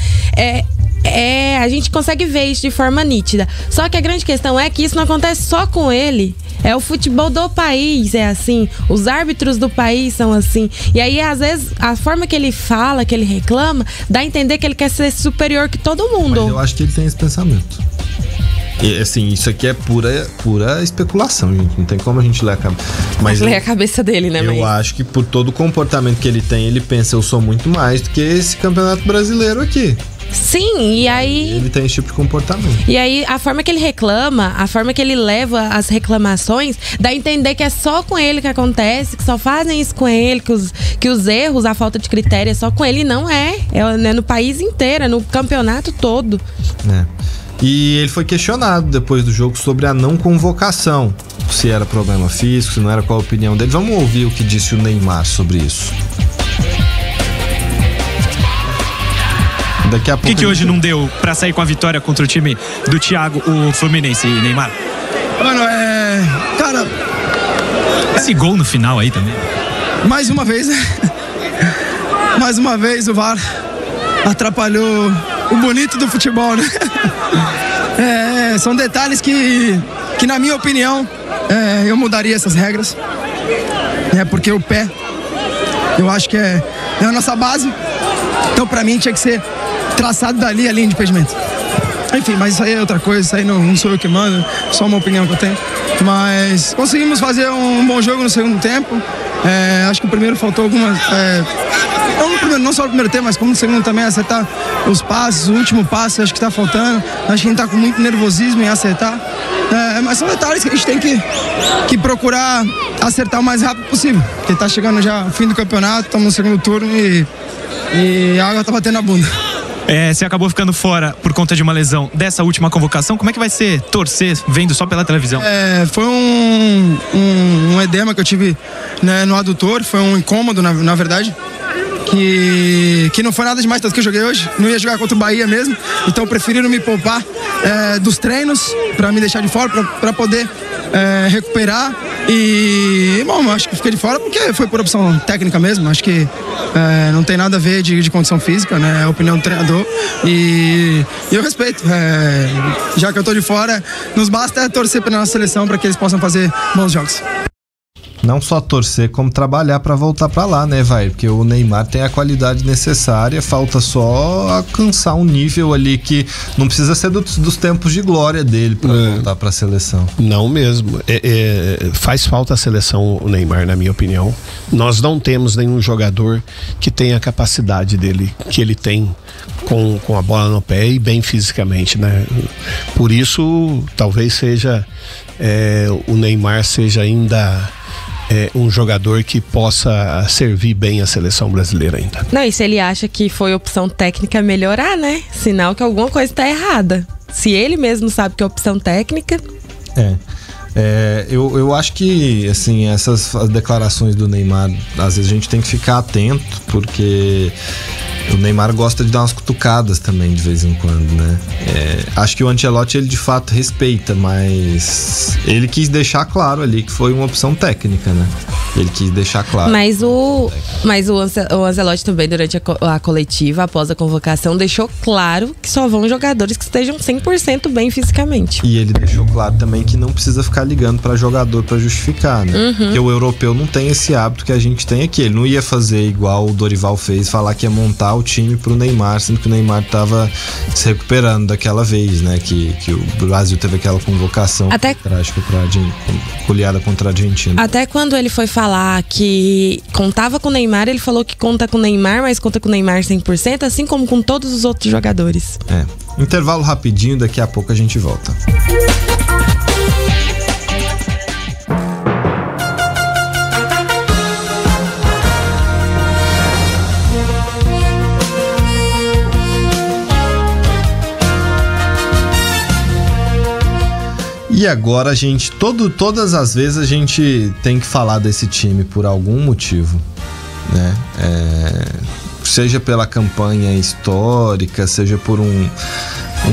[SPEAKER 3] a gente consegue ver isso de forma nítida. Só que a grande questão é que isso não acontece só com ele. É o futebol do país, é assim. Os árbitros do país são assim. E aí, às vezes, a forma que ele fala, que ele reclama, dá a entender que ele quer ser superior que todo mundo.
[SPEAKER 1] Mas eu acho que ele tem esse pensamento. E, assim, isso aqui é pura especulação, gente. Não tem como a gente ler a cabeça.
[SPEAKER 3] Mas ler a cabeça dele, né?
[SPEAKER 1] Eu acho que por todo o comportamento que ele tem, ele pensa, eu sou muito mais do que esse campeonato brasileiro aqui.
[SPEAKER 3] Sim, e aí...
[SPEAKER 1] Ele tem esse tipo de comportamento.
[SPEAKER 3] E aí, a forma que ele reclama, a forma que ele leva as reclamações, dá a entender que é só com ele que acontece, que só fazem isso com ele, que os erros, a falta de critério é só com ele. Não é no país inteiro, é no campeonato todo.
[SPEAKER 1] E ele foi questionado depois do jogo sobre a não convocação. Se era problema físico, se não era, qual a opinião dele. Vamos ouvir o que disse o Neymar sobre isso. Daqui a pouco.
[SPEAKER 6] Por que hoje não deu pra sair com a vitória contra o time do Thiago, o Fluminense, Neymar?
[SPEAKER 7] Mano, cara...
[SPEAKER 6] Esse gol no final aí também.
[SPEAKER 7] Mais uma vez, né? Mais uma vez o VAR atrapalhou o bonito do futebol, né? São detalhes que na minha opinião, eu mudaria essas regras. Porque o pé, eu acho que é a nossa base. Então, pra mim, tinha que ser traçado dali a linha de impedimento. Enfim, mas isso aí é outra coisa, isso aí não sou eu que mando, só uma opinião que eu tenho. Mas conseguimos fazer um bom jogo no segundo tempo. Acho que o primeiro faltou algumas... não só no primeiro tempo, mas como no segundo também, acertar os passes, o último passe, acho que tá faltando. Acho que a gente tá com muito nervosismo em acertar. Mas são detalhes que a gente tem que procurar acertar o mais rápido possível. Porque tá chegando já o fim do campeonato, estamos no segundo turno e a água tá batendo na bunda.
[SPEAKER 6] Você acabou ficando fora por conta de uma lesão dessa última convocação. Como é que vai ser torcer vendo só pela televisão?
[SPEAKER 7] Foi um edema que eu tive, né, no adutor. Foi um incômodo, na verdade. Que não foi nada demais, tanto que eu joguei hoje. Não ia jogar contra o Bahia mesmo. Então preferiram me poupar dos treinos, para me deixar de fora, para poder recuperar E, bom, eu acho que fiquei de fora porque foi por opção técnica mesmo. Acho que não tem nada a ver de condição física, né? É a opinião do treinador. E eu respeito. Já que eu tô de fora, nos basta torcer pela nossa seleção para que eles possam fazer bons jogos.
[SPEAKER 1] Não só torcer, como trabalhar para voltar para lá, né, vai? Porque o Neymar tem a qualidade necessária, falta só alcançar um nível ali que não precisa ser dos tempos de glória dele para voltar para a seleção.
[SPEAKER 2] Não mesmo. Faz falta a seleção, o Neymar, na minha opinião. Nós não temos nenhum jogador que tenha a capacidade dele, que ele tem com a bola no pé e bem fisicamente, né? Por isso, talvez seja o Neymar seja ainda um jogador que possa servir bem a seleção brasileira ainda.
[SPEAKER 3] Não, e se ele acha que foi opção técnica melhorar, né? Sinal que alguma coisa tá errada. Se ele mesmo sabe que é opção técnica...
[SPEAKER 1] Eu acho que, assim, essas declarações do Neymar, às vezes a gente tem que ficar atento, porque o Neymar gosta de dar umas cutucadas também de vez em quando, né? Acho que o Ancelotti, ele de fato respeita, mas ele quis deixar claro ali que foi uma opção técnica, né? Ele quis deixar claro.
[SPEAKER 3] Mas o Ancelotti também, durante a coletiva, após a convocação, deixou claro que só vão jogadores que estejam 100% bem fisicamente.
[SPEAKER 1] E ele deixou claro também que não precisa ficar ligando para jogador para justificar, né? Porque o europeu não tem esse hábito que a gente tem aqui. Ele não ia fazer igual o Dorival fez, falar que ia montar o time pro Neymar, sendo que o Neymar tava se recuperando daquela vez, né? Que o Brasil teve aquela convocação trágica goleada contra a Argentina.
[SPEAKER 3] Até quando ele foi falar que contava com o Neymar, ele falou que conta com o Neymar, mas conta com o Neymar 100%, assim como com todos os outros jogadores.
[SPEAKER 1] Intervalo rapidinho, daqui a pouco a gente volta. E agora a gente, todas as vezes a gente tem que falar desse time por algum motivo, né? Seja pela campanha histórica, seja por um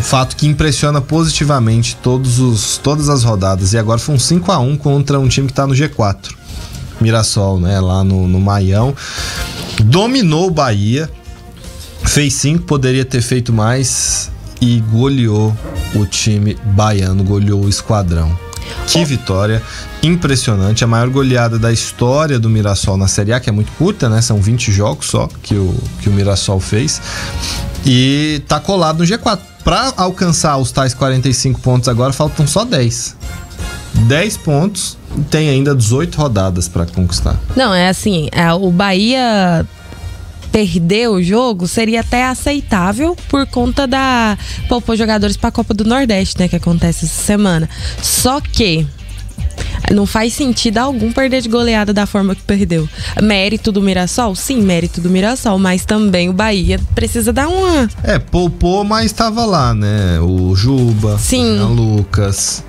[SPEAKER 1] fato que impressiona positivamente todas as rodadas. E agora foi um 5-1 contra um time que tá no G4, Mirassol, né? Lá no Maião. Dominou o Bahia, fez 5, poderia ter feito mais, e goleou o time baiano, goleou o Esquadrão. Que vitória impressionante, a maior goleada da história do Mirassol na Série A, que é muito curta, né? São 20 jogos só que o Mirassol fez, e tá colado no G4. Para alcançar os tais 45 pontos agora, faltam só 10 pontos, e tem ainda 18 rodadas para conquistar.
[SPEAKER 3] Não, é assim, o Bahia perder o jogo seria até aceitável por conta da poupou jogadores para a Copa do Nordeste, né, que acontece essa semana. Só que não faz sentido algum perder de goleada da forma que perdeu. Mérito do Mirassol? Sim, mérito do Mirassol, mas também o Bahia precisa dar uma...
[SPEAKER 1] poupou, mas estava lá, né? O Juba,
[SPEAKER 3] sim,
[SPEAKER 1] o Lucas...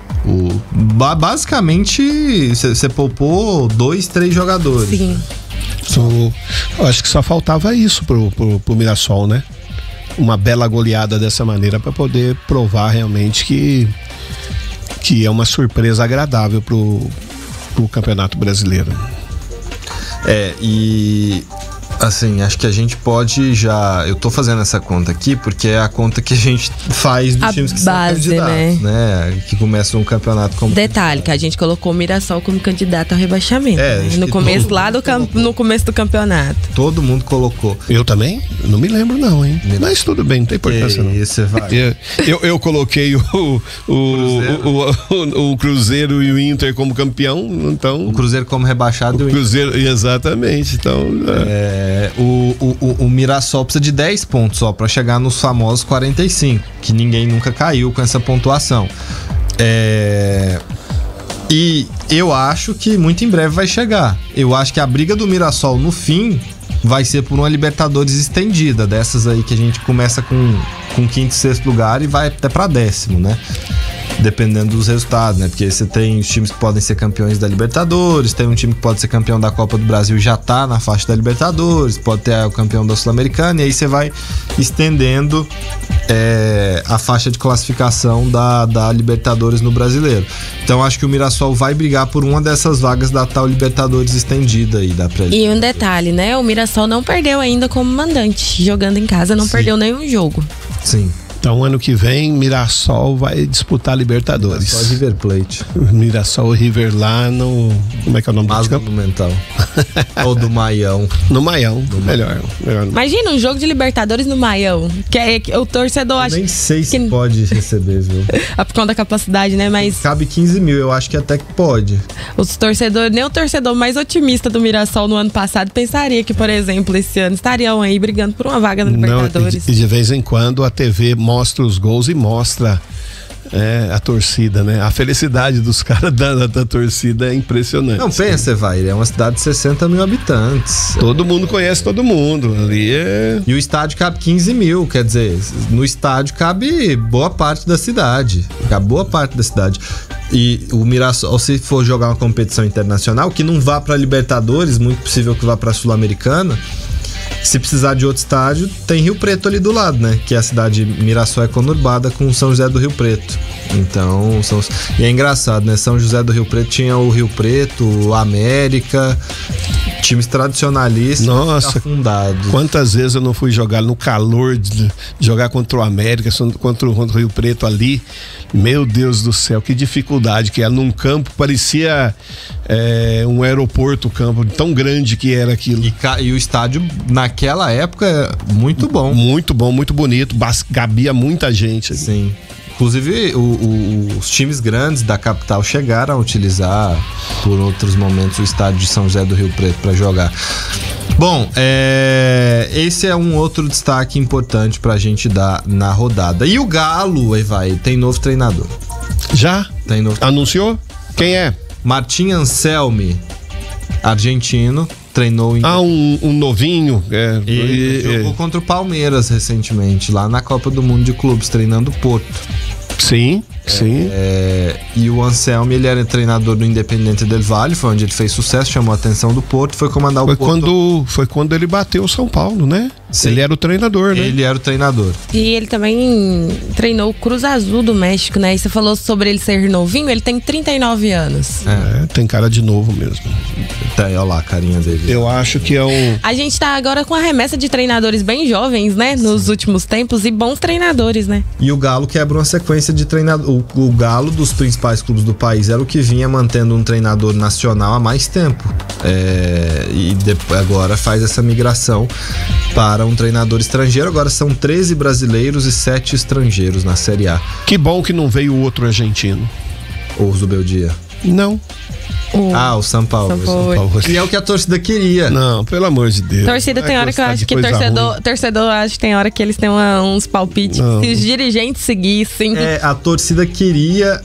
[SPEAKER 1] Basicamente, você poupou 2, 3 jogadores.
[SPEAKER 3] Sim.
[SPEAKER 2] Eu acho que só faltava isso pro Mirassol, né? Uma bela goleada dessa maneira para poder provar realmente que é uma surpresa agradável pro Campeonato Brasileiro.
[SPEAKER 1] E assim, acho que a gente pode já... Eu tô fazendo essa conta aqui porque é a conta que a gente faz dos times que
[SPEAKER 3] base,
[SPEAKER 1] são candidatos, né? Que começam um campeonato como...
[SPEAKER 3] Detalhe, que a gente colocou o Mirassol como candidato ao rebaixamento, né? No começo no começo do campeonato.
[SPEAKER 1] Todo mundo colocou.
[SPEAKER 2] Eu também? Não me lembro não, hein? Mas tudo bem, não tem importância não. Eu coloquei o Cruzeiro e o Inter como campeão, então...
[SPEAKER 1] O Cruzeiro como rebaixado
[SPEAKER 2] e o Cruzeiro, exatamente, então...
[SPEAKER 1] O Mirassol precisa de 10 pontos só para chegar nos famosos 45, que ninguém nunca caiu com essa pontuação. E eu acho que muito em breve vai chegar. Eu acho que a briga do Mirassol no fim vai ser por uma Libertadores estendida, dessas aí que a gente começa com 5º e 6º lugar e vai até para 10º, né? dependendo dos resultados, né? Porque você tem os times que podem ser campeões da Libertadores, tem um time que pode ser campeão da Copa do Brasil e já tá na faixa da Libertadores, pode ter o campeão da Sul-Americana, e aí você vai estendendo a faixa de classificação da Libertadores no Brasileiro. Então acho que o Mirassol vai brigar por uma dessas vagas da tal Libertadores estendida aí, dá pra ele.
[SPEAKER 3] E um detalhe, né? O Mirassol não perdeu ainda como mandante, jogando em casa, não perdeu nenhum jogo.
[SPEAKER 1] Sim.
[SPEAKER 2] Então, ano que vem, Mirassol vai disputar a Libertadores.
[SPEAKER 1] Só River Plate.
[SPEAKER 2] Mirassol River lá no... Como é que é o nome do campo?
[SPEAKER 1] Monumental. Ou do Maião.
[SPEAKER 2] No Maião. Melhor.
[SPEAKER 3] Imagina um jogo de Libertadores no Maião. Que o torcedor acha...
[SPEAKER 1] Nem sei se pode receber, viu?
[SPEAKER 3] Por conta da capacidade, né? Mas...
[SPEAKER 1] Cabe 15 mil, eu acho que até que pode.
[SPEAKER 3] Nem o torcedor mais otimista do Mirassol no ano passado pensaria que, por exemplo, esse ano estariam aí brigando por uma vaga na Libertadores.
[SPEAKER 2] Não, e de vez em quando a TV mostra os gols e mostra a torcida, né? A felicidade dos caras da torcida é impressionante.
[SPEAKER 1] Não, pensa, vai, é uma cidade de 60 mil habitantes.
[SPEAKER 2] Todo mundo conhece todo mundo. Ali
[SPEAKER 1] E o estádio cabe 15 mil, quer dizer, no estádio cabe boa parte da cidade. E o Mirassol, se for jogar uma competição internacional, que não vá pra Libertadores, muito possível que vá pra Sul-Americana. Se precisar de outro estádio, tem Rio Preto ali do lado, né? Que a cidade Mirassol é conurbada com São José do Rio Preto. Então, e é engraçado, né? São José do Rio Preto tinha o Rio Preto, o América, times tradicionalistas.
[SPEAKER 2] Nossa,
[SPEAKER 1] afundados.
[SPEAKER 2] Quantas vezes eu não fui jogar no calor de jogar contra o América, contra o Rio Preto ali. Meu Deus do céu, que dificuldade que era. Num campo, parecia um aeroporto, campo tão grande que era aquilo.
[SPEAKER 1] E o estádio, naquela época, muito bom.
[SPEAKER 2] Muito bom, muito bonito, cabia muita gente.
[SPEAKER 1] Sim. Inclusive, os times grandes da capital chegaram a utilizar, por outros momentos, o estádio de São José do Rio Preto para jogar. Bom, esse é um outro destaque importante pra gente dar na rodada. E o Galo, tem novo treinador.
[SPEAKER 2] Já?
[SPEAKER 1] Tem novo.
[SPEAKER 2] Anunciou? Quem é?
[SPEAKER 1] Martim Anselmi, argentino, treinou em...
[SPEAKER 2] um novinho.
[SPEAKER 1] Jogou contra o Palmeiras recentemente, lá na Copa do Mundo de Clubes, treinando o Porto.
[SPEAKER 2] Sim, sim.
[SPEAKER 1] E o Anselmi, ele era treinador do Independiente del Valle, foi onde ele fez sucesso, chamou a atenção do Porto, foi comandar o Porto.
[SPEAKER 2] Foi quando ele bateu o São Paulo, né?
[SPEAKER 1] Sim.
[SPEAKER 2] Ele era o treinador, né?
[SPEAKER 1] Ele era o treinador.
[SPEAKER 3] E ele também treinou o Cruz Azul do México, né? E você falou sobre ele ser novinho, ele tem 39 anos.
[SPEAKER 2] Tem cara de novo mesmo.
[SPEAKER 1] Olha lá a carinha dele.
[SPEAKER 2] Eu acho que é um...
[SPEAKER 3] A gente tá agora com a remessa de treinadores bem jovens, né? Nos últimos tempos, e bons treinadores, né?
[SPEAKER 1] E o Galo quebra uma sequência de treinador. O Galo dos principais clubes do país era o que vinha mantendo um treinador nacional há mais tempo. Agora faz essa migração para um treinador estrangeiro. Agora são 13 brasileiros e 7 estrangeiros na Série A.
[SPEAKER 2] Que bom que não veio outro argentino.
[SPEAKER 1] Ou o Zubeldia.
[SPEAKER 2] Não.
[SPEAKER 1] O São Paulo. E é o que a torcida queria.
[SPEAKER 2] Não, pelo amor de Deus.
[SPEAKER 3] Torcida tem hora que eu acho que torcedor acho que tem hora que eles têm uns palpites.
[SPEAKER 2] Não.
[SPEAKER 3] Se os dirigentes seguissem.
[SPEAKER 1] A torcida queria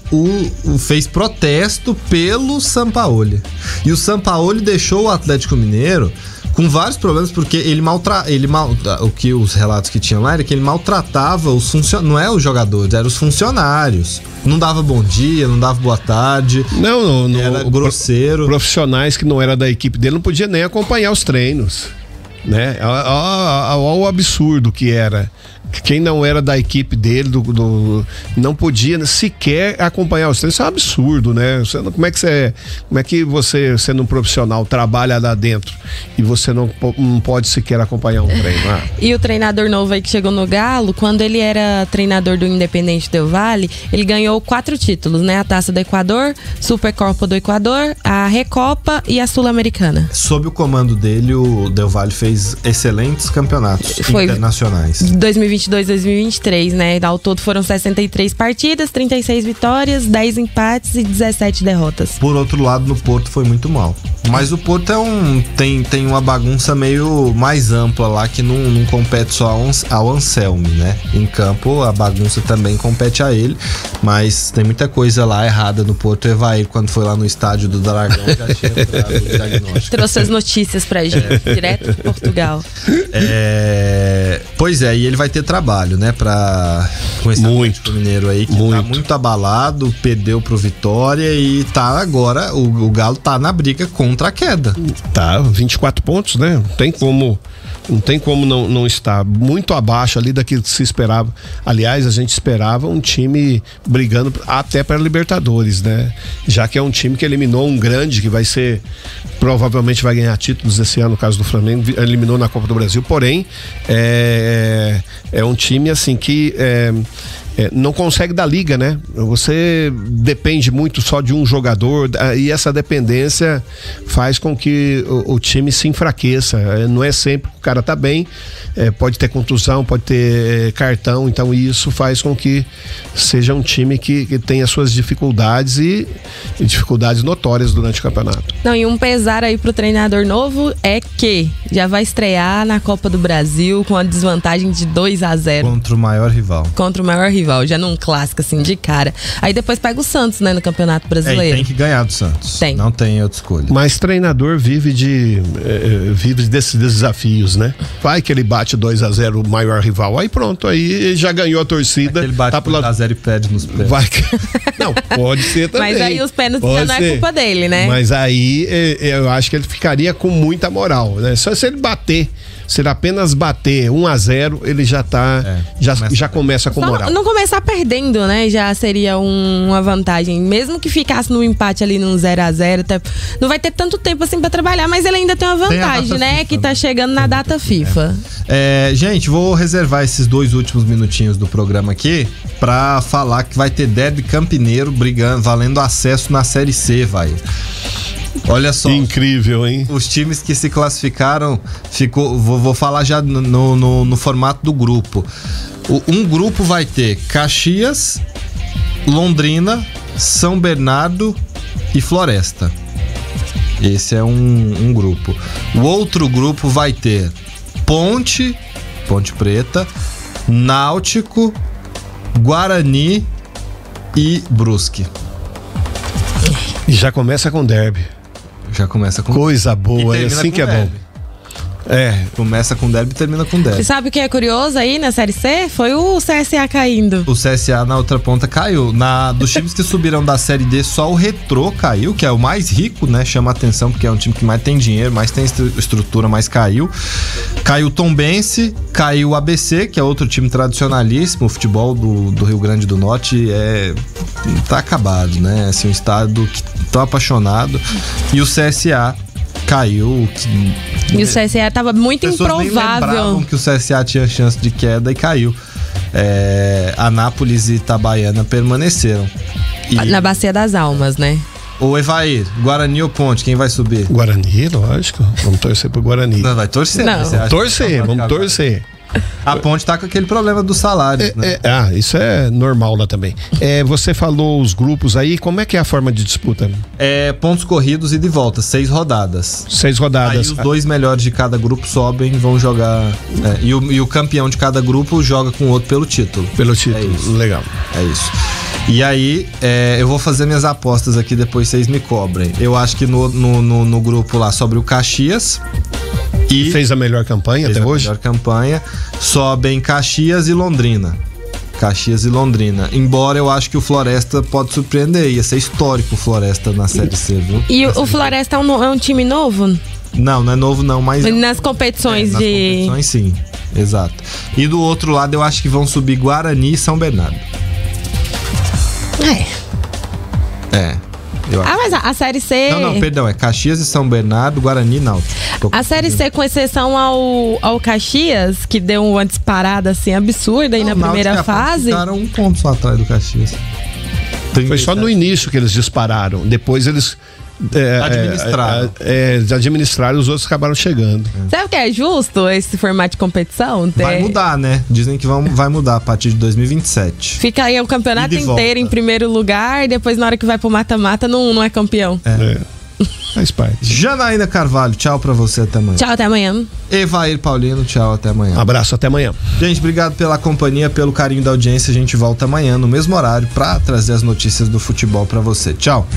[SPEAKER 1] fez protesto pelo Sampaoli. E o Sampaoli deixou o Atlético Mineiro com vários problemas, porque o que os relatos que tinham lá era que ele maltratava os funcionários, não é os jogadores, eram os funcionários. Não dava bom dia, não dava boa tarde.
[SPEAKER 2] Não.
[SPEAKER 1] Era grosseiro.
[SPEAKER 2] Profissionais que não era da equipe dele não podia nem acompanhar os treinos, né? Olha o absurdo que era. Quem não era da equipe dele não podia sequer acompanhar os treinos. Isso é um absurdo, né? Como é que você, sendo um profissional, trabalha lá dentro e você não pode sequer acompanhar um treino?
[SPEAKER 3] E o treinador novo aí que chegou no Galo, quando ele era treinador do Independiente del Valle, ele ganhou 4 títulos, né? A Taça do Equador, Supercopa do Equador, a Recopa e a Sul-Americana.
[SPEAKER 1] Sob o comando dele, o Del Valle fez excelentes campeonatos internacionais.
[SPEAKER 3] 2022-2023, né? Ao todo foram 63 partidas, 36 vitórias, 10 empates e 17 derrotas.
[SPEAKER 1] Por outro lado, no Porto foi muito mal. Mas o Porto tem uma bagunça meio mais ampla lá, que não compete só ao Anselmi, né? Em campo, a bagunça também compete a ele, mas tem muita coisa lá errada no Porto. O Evair, quando foi lá no estádio do Dragão, já tinha dado o diagnóstico.
[SPEAKER 3] Trouxe as notícias pra gente, direto de Portugal.
[SPEAKER 1] Pois é, e ele vai ter trabalho, né, com esse Atlético Mineiro aí, que tá muito abalado, perdeu pro Vitória e tá agora, o Galo tá na briga contra a queda.
[SPEAKER 2] Tá, 24 pontos, né? Não tem como não estar muito abaixo ali daquilo que se esperava. Aliás, a gente esperava um time brigando até para Libertadores, né? Já que é um time que eliminou um grande, que provavelmente vai ganhar títulos esse ano, no caso do Flamengo, eliminou na Copa do Brasil, porém é um time assim que não consegue dar liga, né? Você depende muito só de um jogador e essa dependência faz com que o time se enfraqueça. Não é sempre que o cara tá bem, pode ter contusão, pode ter cartão, então isso faz com que seja um time que tenha suas dificuldades e dificuldades notórias durante o campeonato.
[SPEAKER 3] Não, e um pesar aí pro treinador novo é que já vai estrear na Copa do Brasil com a desvantagem de 2-0.
[SPEAKER 1] Contra o maior rival.
[SPEAKER 3] Já num clássico assim de cara. Aí depois pega o Santos, né, no Campeonato Brasileiro.
[SPEAKER 1] Tem que ganhar do Santos.
[SPEAKER 3] Tem.
[SPEAKER 1] Não tem outra escolha.
[SPEAKER 2] Mas treinador vive desses desafios, né? Vai que ele bate 2-0 o maior rival. Aí pronto, aí já ganhou a torcida.
[SPEAKER 1] Ele bate 2-0 e perde nos pés.
[SPEAKER 2] Não, pode ser também.
[SPEAKER 3] Mas aí os pênaltis já não é culpa dele, né?
[SPEAKER 2] Mas aí eu acho que ele ficaria com muita moral, né? Só se ele se ele apenas bater 1-0, ele já tá, já começa com moral.
[SPEAKER 3] Não começar perdendo, né? Já seria uma vantagem. Mesmo que ficasse no empate ali num 0-0, não vai ter tanto tempo assim pra trabalhar, mas ele ainda tem uma vantagem, né? FIFA, que tá chegando na data FIFA.
[SPEAKER 1] Gente, vou reservar esses 2 últimos minutinhos do programa aqui pra falar que vai ter derby campineiro valendo acesso na Série C, vai. Olha só.
[SPEAKER 2] Incrível, hein?
[SPEAKER 1] Os times que se classificaram, vou falar já no formato do grupo. Um grupo vai ter Caxias, Londrina, São Bernardo e Floresta. Esse é um grupo. O outro grupo vai ter Ponte Preta, Náutico, Guarani e Brusque.
[SPEAKER 2] E já começa com derby. Coisa boa, é assim que é bom.
[SPEAKER 1] Começa com derby e termina com derby.
[SPEAKER 3] E sabe o que é curioso aí na Série C? Foi o CSA caindo.
[SPEAKER 1] O CSA na outra ponta caiu. Dos times que subiram da Série D, só o Retrô caiu, que é o mais rico, né? Chama atenção porque é um time que mais tem dinheiro, mais tem estrutura, mais caiu. Caiu o Tombense, caiu o ABC, que é outro time tradicionalíssimo. O futebol do Rio Grande do Norte tá acabado, né? Assim, um estado que tão apaixonado. E o CSA caiu.
[SPEAKER 3] E o CSA tava muito improvável.
[SPEAKER 1] Nem lembravam que o CSA tinha chance de queda e caiu. Anápolis e Itabaiana permaneceram.
[SPEAKER 3] Na Bacia das Almas, né?
[SPEAKER 1] Ô Evair, Guarani ou Ponte, quem vai subir?
[SPEAKER 2] Guarani, lógico. Vamos torcer pro Guarani.
[SPEAKER 1] Não, vai torcer.
[SPEAKER 3] Não.
[SPEAKER 2] Vamos torcer.
[SPEAKER 1] A Ponte tá com aquele problema dos salários, né?
[SPEAKER 2] Isso é normal lá também. Você falou os grupos aí, como é que é a forma de disputa?
[SPEAKER 1] Pontos corridos e de volta, 6 rodadas.
[SPEAKER 2] 6 rodadas.
[SPEAKER 1] Aí os 2 melhores de cada grupo sobem e vão jogar. E o campeão de cada grupo joga com o outro pelo título.
[SPEAKER 2] Pelo título, legal.
[SPEAKER 1] É isso. E aí, eu vou fazer minhas apostas aqui, depois vocês me cobrem. Eu acho que no grupo lá sobre o Caxias. E
[SPEAKER 2] fez a melhor campanha até hoje?
[SPEAKER 1] Melhor campanha. Sobem Caxias e Londrina. Embora eu acho que o Floresta pode surpreender. Ia ser histórico o Floresta na Série C, viu?
[SPEAKER 3] E o Floresta é um time novo?
[SPEAKER 1] Não é novo não, mas...
[SPEAKER 3] Nas competições
[SPEAKER 1] nas competições sim, exato. E do outro lado eu acho que vão subir Guarani e São Bernardo.
[SPEAKER 3] Mas a Série C...
[SPEAKER 1] Não, perdão, é Caxias e São Bernardo, Guarani e Náutico.
[SPEAKER 3] A Série C, com exceção ao Caxias, que deu uma disparada assim absurda aí na primeira fase.
[SPEAKER 1] Ficaram 1 ponto só atrás do Caxias.
[SPEAKER 2] Foi só no início que eles dispararam. Depois eles administraram, os outros acabaram chegando.
[SPEAKER 3] Sabe o que é justo esse formato de competição?
[SPEAKER 1] Vai mudar, né? Dizem que vai mudar a partir de 2027.
[SPEAKER 3] Fica aí o campeonato inteiro em primeiro lugar e depois na hora que vai pro mata-mata não é campeão.
[SPEAKER 2] Faz parte.
[SPEAKER 1] Janaína Carvalho, tchau pra você, até amanhã.
[SPEAKER 3] Tchau, até amanhã.
[SPEAKER 1] Evair Paulino, tchau, até amanhã.
[SPEAKER 2] Abraço, até amanhã.
[SPEAKER 1] Gente, obrigado pela companhia, pelo carinho da audiência. A gente volta amanhã no mesmo horário pra trazer as notícias do futebol pra você. Tchau.